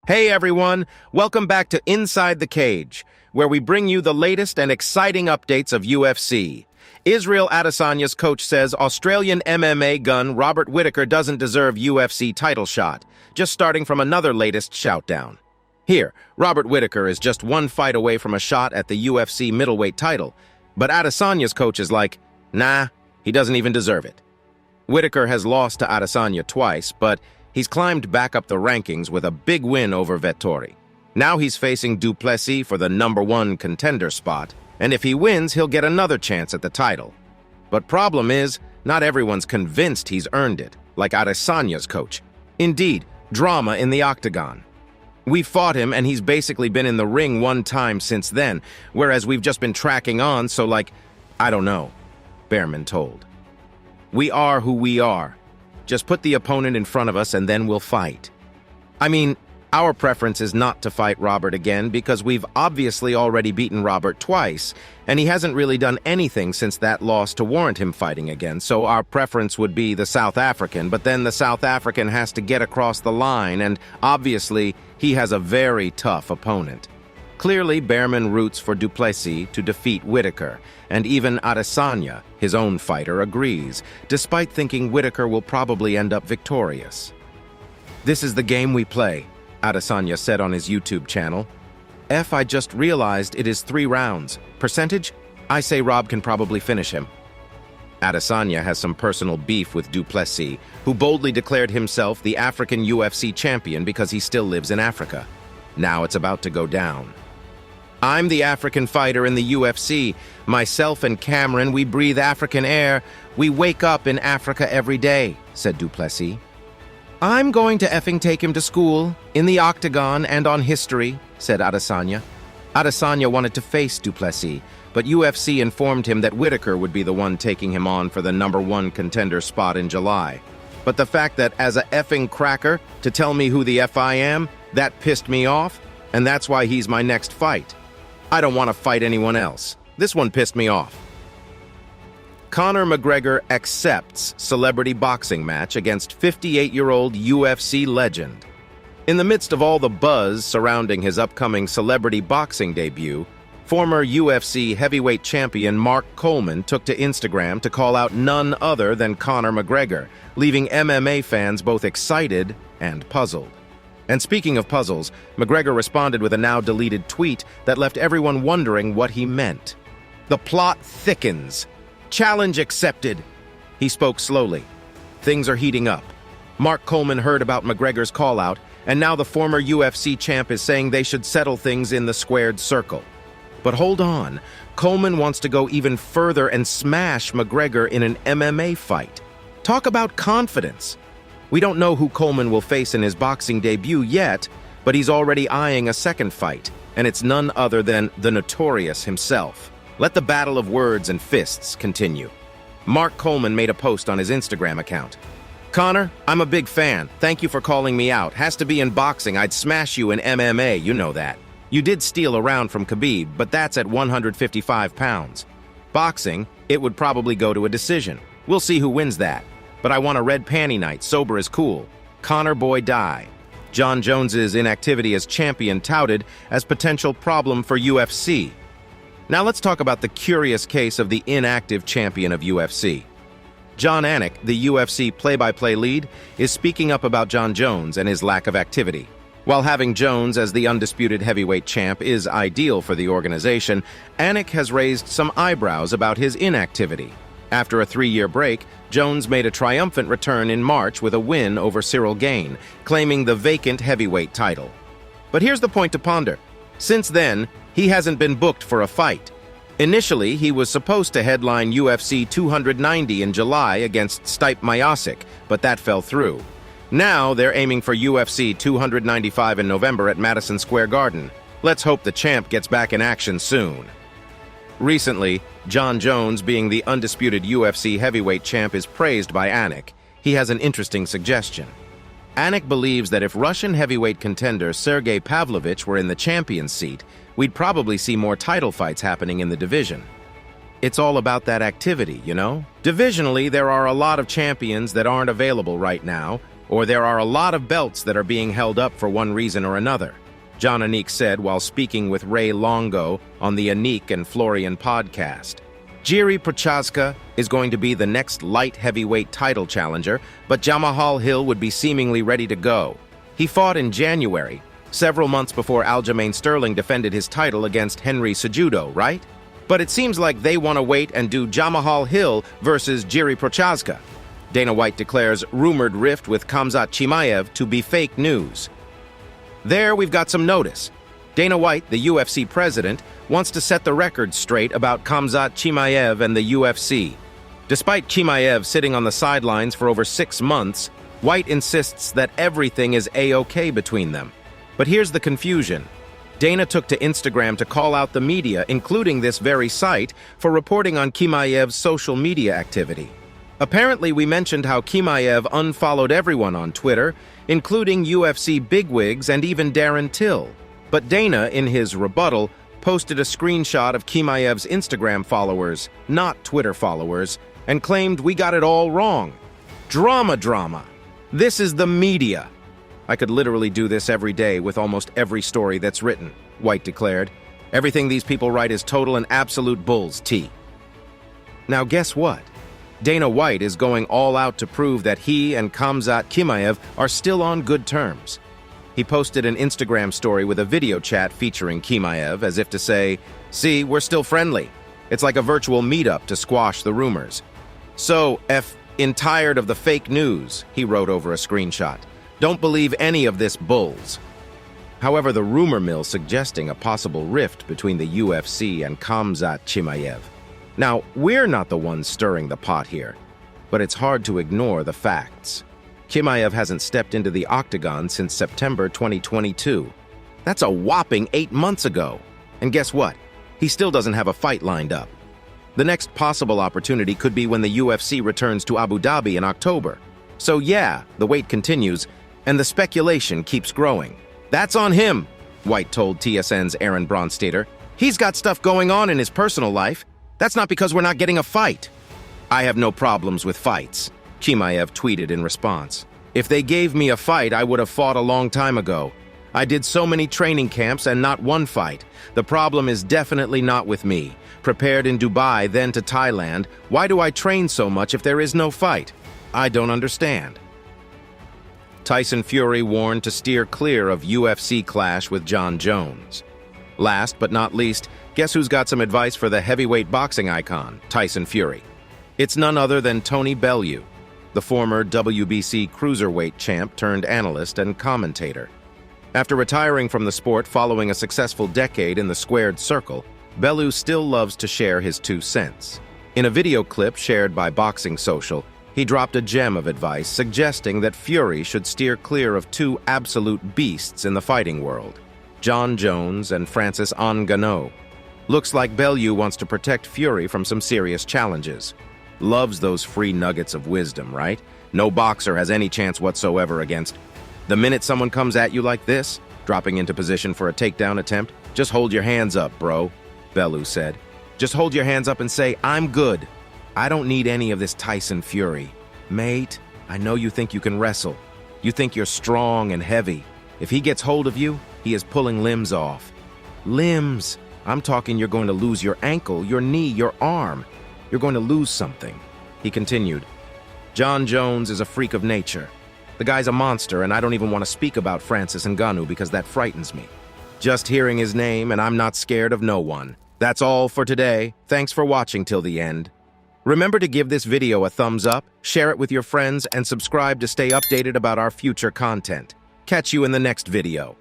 Hey everyone, welcome back to Inside the Cage, where we bring you the latest and exciting updates of UFC. Israel Adesanya's coach says Australian MMA gun Robert Whittaker doesn't deserve UFC title shot, just starting from another latest shoutdown. Here, Robert Whittaker is just one fight away from a shot at the UFC middleweight title, but Adesanya's coach is like, nah, he doesn't even deserve it. Whittaker has lost to Adesanya twice, but he's climbed back up the rankings with a big win over Vettori. Now he's facing du Plessis for the #1 contender spot, and if he wins, he'll get another chance at the title. But problem is, not everyone's convinced he's earned it, like Adesanya's coach. Indeed, drama in the octagon. We fought him, and he's basically been in the ring one time since then, whereas we've just been tracking on, so like, I don't know, Behrman told. We are who we are. Just put the opponent in front of us and then we'll fight. I mean, our preference is not to fight Robert again because we've obviously already beaten Robert twice, and he hasn't really done anything since that loss to warrant him fighting again, so our preference would be the South African, but then the South African has to get across the line, and obviously he has a very tough opponent. Clearly, Behrman roots for du Plessis to defeat Whittaker, and even Adesanya, his own fighter, agrees, despite thinking Whittaker will probably end up victorious. This is the game we play, Adesanya said on his YouTube channel. I just realized it is 3 rounds. Percentage? I say Rob can probably finish him. Adesanya has some personal beef with du Plessis, who boldly declared himself the African UFC champion because he still lives in Africa. Now it's about to go down. I'm the African fighter in the UFC. Myself and Cameron, we breathe African air. We wake up in Africa every day, said du Plessis. I'm going to effing take him to school, in the octagon and on history, said Adesanya. Adesanya wanted to face du Plessis, but UFC informed him that Whittaker would be the one taking him on for the #1 contender spot in July. But the fact that as a effing cracker to tell me who the F I am, that pissed me off, and that's why he's my next fight. I don't want to fight anyone else. This one pissed me off. Conor McGregor accepts celebrity boxing match against 58-year-old UFC legend. In the midst of all the buzz surrounding his upcoming celebrity boxing debut, former UFC heavyweight champion Mark Coleman took to Instagram to call out none other than Conor McGregor, leaving MMA fans both excited and puzzled. And speaking of puzzles, McGregor responded with a now-deleted tweet that left everyone wondering what he meant. The plot thickens. Challenge accepted. He spoke slowly. Things are heating up. Mark Coleman heard about McGregor's call-out, and now the former UFC champ is saying they should settle things in the squared circle. But hold on. Coleman wants to go even further and smash McGregor in an MMA fight. Talk about confidence. We don't know who Coleman will face in his boxing debut yet, but he's already eyeing a second fight, and it's none other than the Notorious himself. Let the battle of words and fists continue. Mark Coleman made a post on his Instagram account. Conor, I'm a big fan. Thank you for calling me out. Has to be in boxing. I'd smash you in MMA, you know that. You did steal a round from Khabib, but that's at 155 pounds. Boxing, it would probably go to a decision. We'll see who wins that. But I want a red panty night, sober is cool. Conor boy die. Jon Jones's inactivity as champion touted as potential problem for UFC. Now let's talk about the curious case of the inactive champion of UFC. Jon Anik, the UFC play-by-play lead, is speaking up about Jon Jones and his lack of activity. While having Jones as the undisputed heavyweight champ is ideal for the organization, Anik has raised some eyebrows about his inactivity. After a 3-year break, Jones made a triumphant return in March with a win over Cyril Gane, claiming the vacant heavyweight title. But here's the point to ponder. Since then, he hasn't been booked for a fight. Initially, he was supposed to headline UFC 290 in July against Stipe Miocic, but that fell through. Now, they're aiming for UFC 295 in November at Madison Square Garden. Let's hope the champ gets back in action soon. Recently, Jon Jones, being the undisputed UFC heavyweight champ, is praised by Anik. He has an interesting suggestion. Anik believes that if Russian heavyweight contender Sergey Pavlovich were in the champion's seat, we'd probably see more title fights happening in the division. It's all about that activity, you know? Divisionally, there are a lot of champions that aren't available right now, or there are a lot of belts that are being held up for one reason or another, Jon Anik said while speaking with Ray Longo on the Anik and Florian podcast. Jiri Prochazka is going to be the next light heavyweight title challenger, but Jamahal Hill would be seemingly ready to go. He fought in January, several months before Aljamain Sterling defended his title against Henry Cejudo, right? But it seems like they want to wait and do Jamahal Hill versus Jiri Prochazka. Dana White declares rumored rift with Khamzat Chimaev to be fake news. There we've got some notice. Dana White, the UFC president, wants to set the record straight about Khamzat Chimaev and the UFC. Despite Chimaev sitting on the sidelines for over 6 months, White insists that everything is A-OK between them. But here's the confusion. Dana took to Instagram to call out the media, including this very site, for reporting on Chimaev's social media activity. Apparently, we mentioned how Chimaev unfollowed everyone on Twitter, including UFC bigwigs and even Darren Till. But Dana, in his rebuttal, posted a screenshot of Chimaev's Instagram followers, not Twitter followers, and claimed we got it all wrong. Drama. This is the media. I could literally do this every day with almost every story that's written, White declared. Everything these people write is total and absolute bulls, T. Now guess what? Dana White is going all out to prove that he and Khamzat Chimaev are still on good terms. He posted an Instagram story with a video chat featuring Chimaev as if to say, "See, we're still friendly." It's like a virtual meetup to squash the rumors. So, tired of the fake news, he wrote over a screenshot. Don't believe any of this bulls. However, the rumor mill suggesting a possible rift between the UFC and Khamzat Chimaev. Now, we're not the ones stirring the pot here, but it's hard to ignore the facts. Chimaev hasn't stepped into the octagon since September 2022. That's a whopping 8 months ago. And guess what? He still doesn't have a fight lined up. The next possible opportunity could be when the UFC returns to Abu Dhabi in October. So yeah, the wait continues, and the speculation keeps growing. That's on him, White told TSN's Aaron Bronsteter. He's got stuff going on in his personal life. That's not because we're not getting a fight. I have no problems with fights, Chimaev tweeted in response. If they gave me a fight, I would have fought a long time ago. I did so many training camps and not one fight. The problem is definitely not with me. Prepared in Dubai, then to Thailand. Why do I train so much if there is no fight? I don't understand. Tyson Fury warned to steer clear of UFC clash with Jon Jones. Last but not least, guess who's got some advice for the heavyweight boxing icon, Tyson Fury? It's none other than Tony Bellew, the former WBC cruiserweight champ turned analyst and commentator. After retiring from the sport following a successful decade in the squared circle, Bellew still loves to share his 2 cents. In a video clip shared by Boxing Social, he dropped a gem of advice suggesting that Fury should steer clear of 2 absolute beasts in the fighting world, Jon Jones and Francis Ngannou. Looks like Bellew wants to protect Fury from some serious challenges. Loves those free nuggets of wisdom, right? No boxer has any chance whatsoever against. The minute someone comes at you like this, dropping into position for a takedown attempt, just hold your hands up, bro, Bellew said. Just hold your hands up and say, I'm good. I don't need any of this Tyson Fury. Mate, I know you think you can wrestle. You think you're strong and heavy. If he gets hold of you, he is pulling limbs off. Limbs. I'm talking you're going to lose your ankle, your knee, your arm. You're going to lose something. He continued. Jon Jones is a freak of nature. The guy's a monster, and I don't even want to speak about Francis Ngannou because that frightens me. Just hearing his name, and I'm not scared of no one. That's all for today. Thanks for watching till the end. Remember to give this video a thumbs up, share it with your friends, and subscribe to stay updated about our future content. Catch you in the next video.